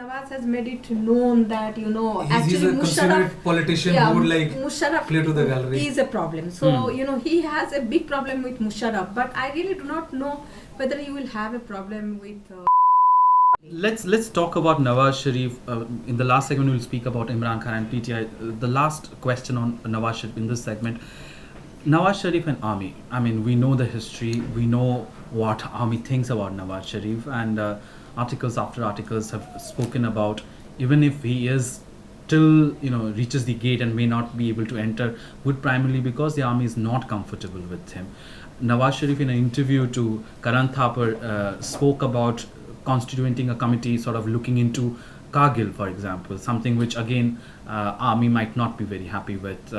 Nawaz has made it known that he's a considerate politician who would Musharraf play to the gallery. is a problem. So he has a big problem with Musharraf, but I really do not know whether he will have a problem with. Let's talk about Nawaz Sharif. In the last segment, we'll speak about Imran Khan and PTI. The last question on Nawaz Sharif in this segment. Nawaz Sharif and army. I mean, we know the history. We know what army thinks about Nawaz Sharif, and articles after articles have spoken about. Even if he is till reaches the gate and may not be able to enter, would primarily because the army is not comfortable with him. Nawaz Sharif, in an interview to Karan Thapar, spoke about constituting a committee, sort of looking into Kargil, for example, something which again army might not be very happy with.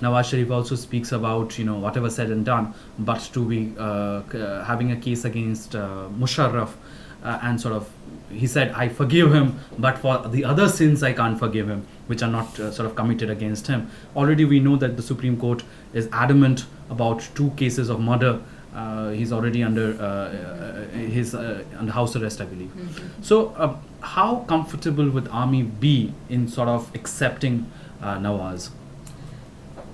Nawaz Sharif also speaks about whatever said and done, but to be having a case against Musharraf, and sort of he said, I forgive him, but for the other sins I can't forgive him, which are not sort of committed against him. Already we know that the Supreme Court is adamant about 2 cases of murder. He's already under under house arrest, I believe. So how comfortable would army be in sort of accepting Nawaz?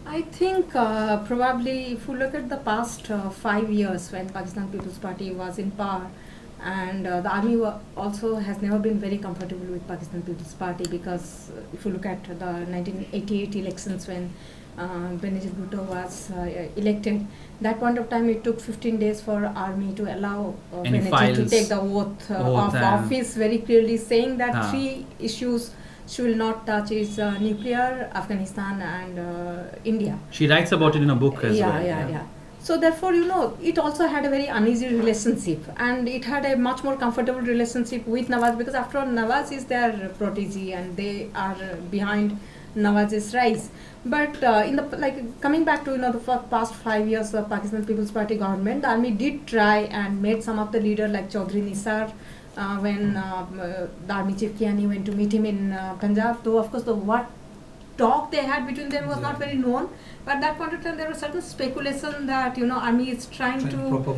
I think probably if you look at the past 5 years when Pakistan People's Party was in power, and the army also has never been very comfortable with Pakistan People's Party, because if you look at the 1988 elections when Benazir Bhutto was elected, that point of time it took 15 days for army to allow Benazir to take the oath of office, very clearly saying that 3 issues she will not touch is nuclear, Afghanistan and India. She writes about it in a book as well. Yeah. So therefore, it also had a very uneasy relationship, and it had a much more comfortable relationship with Nawaz, because after all, Nawaz is their protege and they are behind Nawaz's rise. But in the coming back to the past 5 years of Pakistan People's Party government, the army did try and made some of the leaders like Chaudhry Nisar, when the army chief Kiani went to meet him in Punjab, though of course what talk they had between them was not very known. But at that point of time, there was certain speculation that army is trying to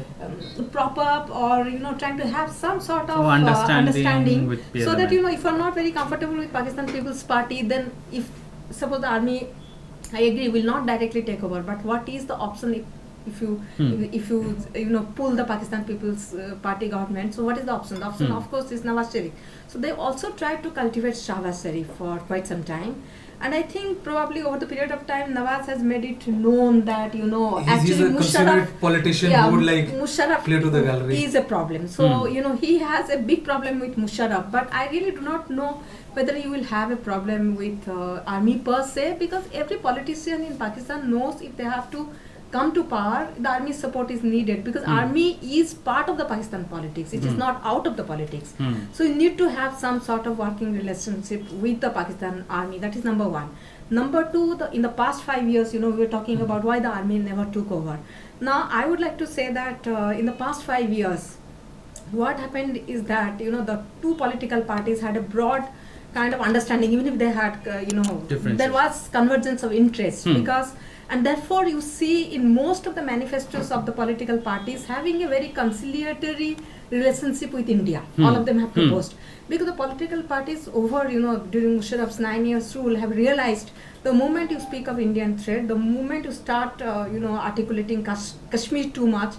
prop up or trying to have some sort of understanding with PML-N. So that if you are not very comfortable with Pakistan People's Party, then if suppose the army, I agree, will not directly take over, but what is the option if you pull the Pakistan People's Party government? So what is the option? The option of course is Nawaz Sharif. So they also tried to cultivate Shahbaz Sharif for quite some time. And I think probably over the period of time, Nawaz has made it known that he's a considerate politician who would Musharraf play to the gallery. Is a problem. So he has a big problem with Musharraf, but I really do not know whether he will have a problem with army per se, because every politician in Pakistan knows if they have to come to power, the army support is needed, because army is part of the Pakistan politics. It is not out of the politics. So you need to have some sort of working relationship with the Pakistan army. That is number 1. Number 2, in the past 5 years, we were talking about why the army never took over. Now, I would like to say that in the past 5 years, what happened is that the 2 political parties had a broad kind of understanding, even if they had there was convergence of interest, because. And therefore, you see in most of the manifestos of the political parties having a very conciliatory relationship with India. All of them have proposed. Because the political parties over, during Musharraf's 9 years rule have realized the moment you speak of Indian threat, the moment you start, articulating Kashmir too much,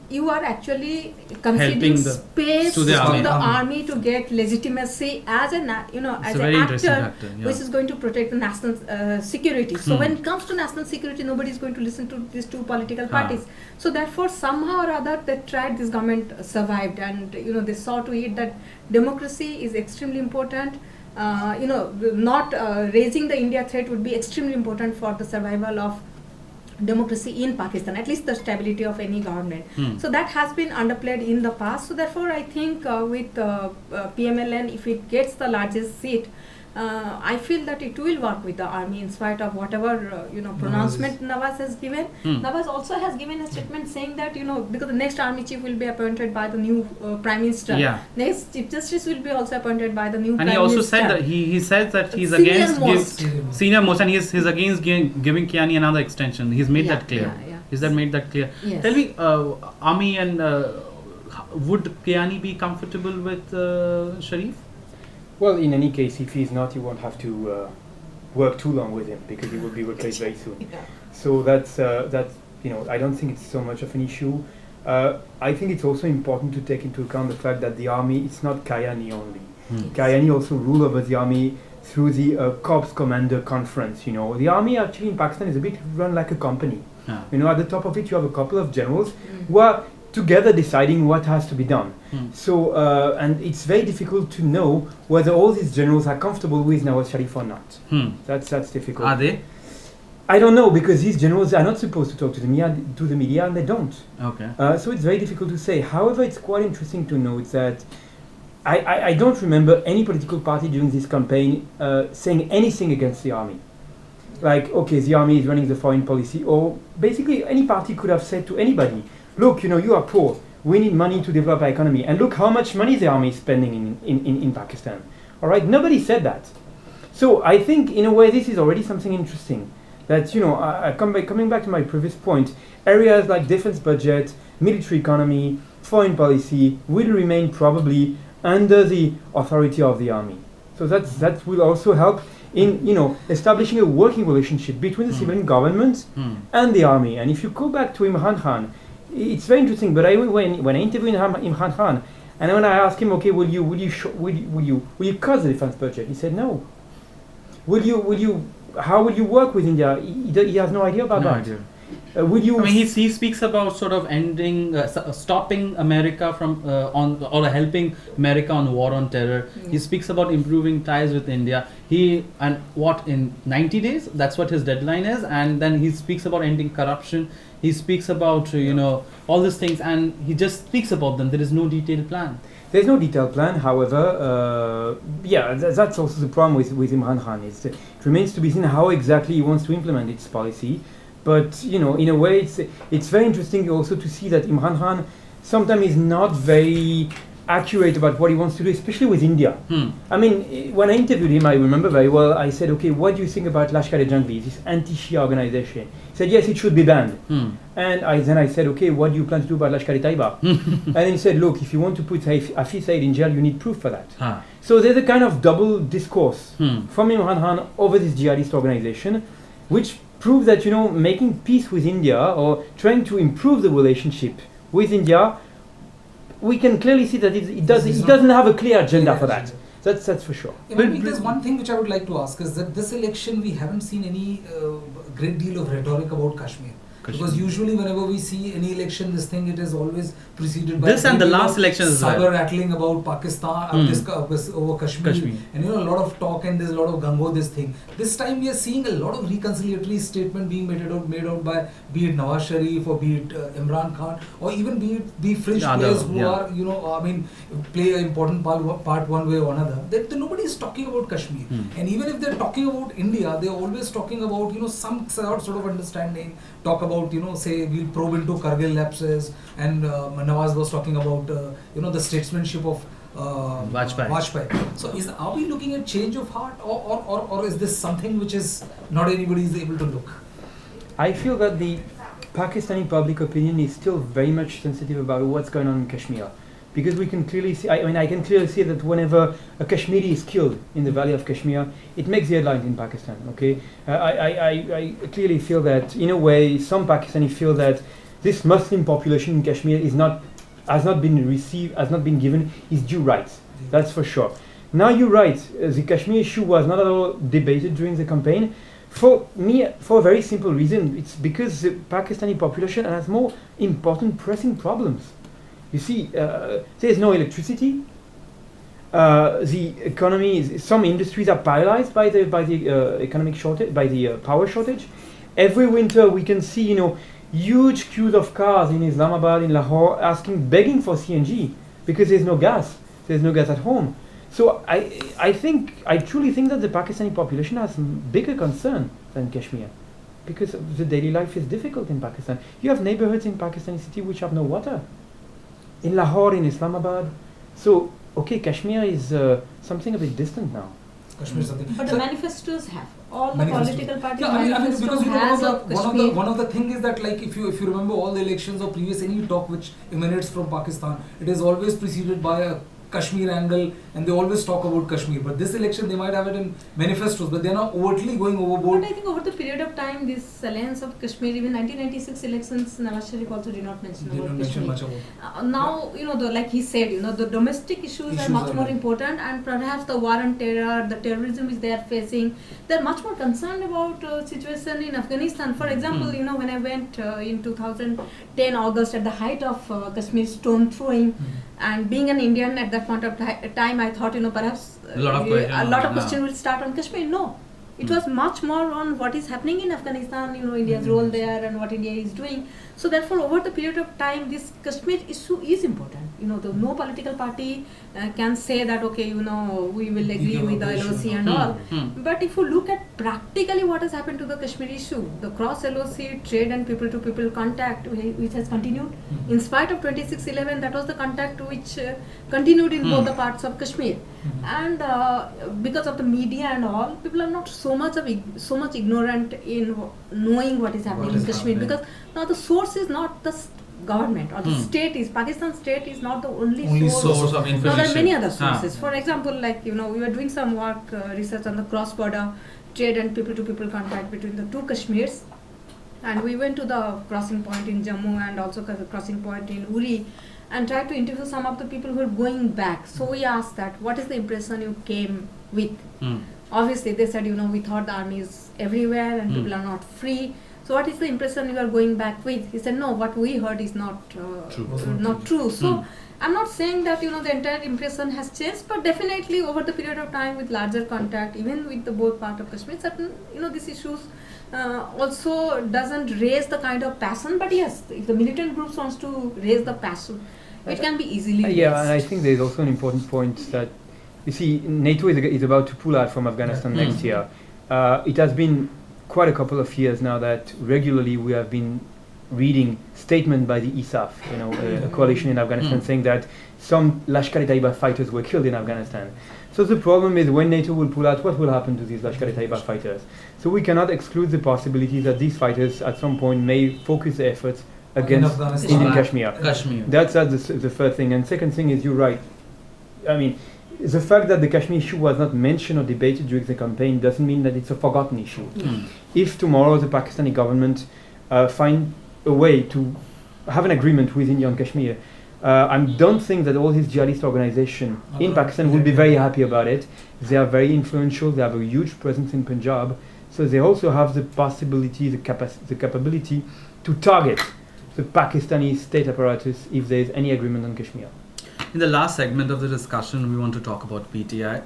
you are actually conceding space to the army to get legitimacy as an actor which is going to protect the national security. So when it comes to national security, nobody is going to listen to these 2 political parties. So therefore, somehow or other, they tried, this government survived, and they saw to it that democracy is extremely important. Not raising the India threat would be extremely important for the survival of democracy in Pakistan, at least the stability of any government. So that has been underplayed in the past. So therefore, I think with PML-N, if it gets the largest seat, I feel that it will work with the army in spite of whatever pronouncement Nawaz has given. Nawaz also has given a statement saying that because the next army chief will be appointed by the new prime minister. Next chief justice will be also appointed by the new prime minister. And he also said that he says that he's against senior most, and he's against giving Kiani another extension. He's made that clear. Is that made that clear? Yes. Tell me, army and would Kiani be comfortable with Sharif? Well, in any case, if he's not, you won't have to work too long with him because he will be replaced very soon. Yeah. So that's I don't think it's so much of an issue. I think it's also important to take into account the fact that the army, it's not Kayani only. Kayani also rule over the army through the Corps Commander Conference. The army actually in Pakistan is a bit run like a company. At the top of it you have a couple of generals who are together deciding what has to be done. So and it's very difficult to know whether all these generals are comfortable with Nawaz Sharif or not. That's difficult. Are they? I don't know, because these generals are not supposed to talk to the media, and they don't. Okay. So it's very difficult to say. However, it's quite interesting to note that I don't remember any political party during this campaign saying anything against the army. Like, okay, the army is running the foreign policy, or basically any party could have said to anybody, look, you are poor, we need money to develop our economy, and look how much money the army is spending in Pakistan. All right, nobody said that. So I think, in a way, this is already something interesting. That, coming back to my previous point, areas like defense budget, military economy, foreign policy will remain probably under the authority of the army. So that will also help in establishing a working relationship between the civilian government and the army. And if you go back to Imran Khan, it's very interesting. But when I interviewed Imran Khan, and when I asked him, okay, will you cut the defense budget? He said no. How will you work with India? He has no idea about that. He speaks about sort of ending, stopping America from or helping America on war on terror. He speaks about improving ties with India. In 90 days? That's what his deadline is. And then he speaks about ending corruption. He speaks about all these things, and he just speaks about them. There is no detailed plan. There's no detailed plan. However, that's also the problem with Imran Khan. It remains to be seen how exactly he wants to implement its policy. But in a way, it's very interesting also to see that Imran Khan sometimes is not very accurate about what he wants to do, especially with India. I mean, when I interviewed him, I remember very well, I said, okay, what do you think about Lashkar-e-Jhangvi, this anti-Shia organization? He said, yes, it should be banned. And then I said, okay, what do you plan to do about Lashkar-e-Taiba? And then he said, look, if you want to put Hafiz Saeed in jail, you need proof for that. So there's a kind of double discourse from Imran Khan over this jihadist organization, which proves that, making peace with India or trying to improve the relationship with India, we can clearly see that it doesn't have a clear agenda for that. That's for sure. There's one thing which I would like to ask is that this election we haven't seen any great deal of rhetoric about Kashmir. Because usually whenever we see any election, this thing, it is always preceded by this and the last election as well. Cyber rattling about Pakistan, over Kashmir. And a lot of talk, and there's a lot of gung-ho this thing. This time we are seeing a lot of reconciliatory statement being made out by be it Nawaz Sharif or be it Imran Khan, or even be it the fringe players who are, play an important part one way or another. That nobody is talking about Kashmir. And even if they're talking about India, they're always talking about, some sort of understanding, talk about, say we'll probe into Kargil lapses, and Nawaz was talking about, the statesmanship of Vajpayee. So are we looking at change of heart, or is this something which is not anybody is able to look? I feel that the Pakistani public opinion is still very much sensitive about what's going on in Kashmir. Because we can clearly see, I can clearly see that whenever a Kashmiri is killed in the valley of Kashmir, it makes the headlines in Pakistan, okay? I clearly feel that, in a way, some Pakistani feel that this Muslim population in Kashmir has not been given its due rights. That's for sure. Now you're right, the Kashmir issue was not at all debated during the campaign. For me, for a very simple reason, it's because the Pakistani population has more important pressing problems. You see, there's no electricity. The economy some industries are paralyzed by the economic shortage, by the power shortage. Every winter we can see, huge queues of cars in Islamabad, in Lahore, begging for CNG because there's no gas. There's no gas at home. So I truly think that the Pakistani population has bigger concern than Kashmir, because the daily life is difficult in Pakistan. You have neighborhoods in Pakistani city which have no water. In Lahore, in Islamabad. So, okay, Kashmir is something a bit distant now. Kashmir something. But the manifestos have. All the political parties because has of Kashmir. One of the thing is that, like, if you remember all the elections or previous any talk which emanates from Pakistan, it is always preceded by a Kashmir angle, and they always talk about Kashmir. But this election, they might have it in manifestos, but they are not overtly going overboard. But I think over the period of time, this alliance of Kashmir, even 1996 elections, Nawaz Sharif also did not mention They about don't mention Kashmir. much about. Now, like he said, the domestic issues are much more important, and perhaps the war on terror, the terrorism which they are facing, they're much more concerned about situation in Afghanistan. For example, when I went in 2010 August at the height of Kashmir stone throwing, and being an Indian at that point of time, I thought, perhaps A lot of questions will start on Kashmir. No. It was much more on what is happening in Afghanistan, India's role there and what India is doing. So therefore, over the period of time, this Kashmir issue is important. No political party can say that, okay, we will agree with the LOC and all. But if you look at practically what has happened to the Kashmir issue, the cross-LOC trade and people-to-people contact which has continued, in spite of 2611, that was the contact which continued in both the parts of Kashmir. And because of the media and all, people are not so much ignorant in knowing what is happening in Kashmir, because now the source is not the government or the state is Pakistan state is not the only source of information. Now there are many other sources. For example, like we were doing some work research on the cross-border trade and people-to-people contact between the two Kashmirs, and we went to the crossing point in Jammu and also the crossing point in Uri, and tried to interview some of the people who are going back. So we asked that, what is the impression you came with? Obviously they said, we thought the army is everywhere and people are not free. So what is the impression you are going back with? He said, no, what we heard is not true. So I'm not saying that, the entire impression has changed, but definitely over the period of time with larger contact, even with the both part of Kashmir, certain, these issues also doesn't raise the kind of passion. But yes, if the militant groups wants to raise the passion, it can be easily raised. Yeah, and I think there's also an important point that, you see, NATO is about to pull out from Afghanistan next year. It has been quite a couple of years now that regularly we have been reading statement by the ISAF, a coalition in Afghanistan, saying that some Lashkar-e-Taiba fighters were killed in Afghanistan. So the problem is, when NATO will pull out, what will happen to these Lashkar-e-Taiba fighters? So we cannot exclude the possibility that these fighters at some point may focus their efforts against Indian Kashmir. That's the first thing. And second thing is, you're right. I mean, the fact that the Kashmir issue was not mentioned or debated during the campaign doesn't mean that it's a forgotten issue. If tomorrow the Pakistani government find a way to have an agreement with India on Kashmir, I don't think that all these jihadist organizations in Pakistan will be very happy about it. They are very influential. They have a huge presence in Punjab. So they also have the possibility, the capability to target the Pakistani state apparatus if there is any agreement on Kashmir. In the last segment of the discussion, we want to talk about PTI,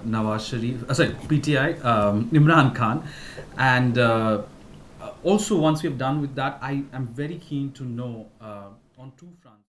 Nawaz Sharif, PTI, Imran Khan. And also, once we've done with that, I am very keen to know on two fronts.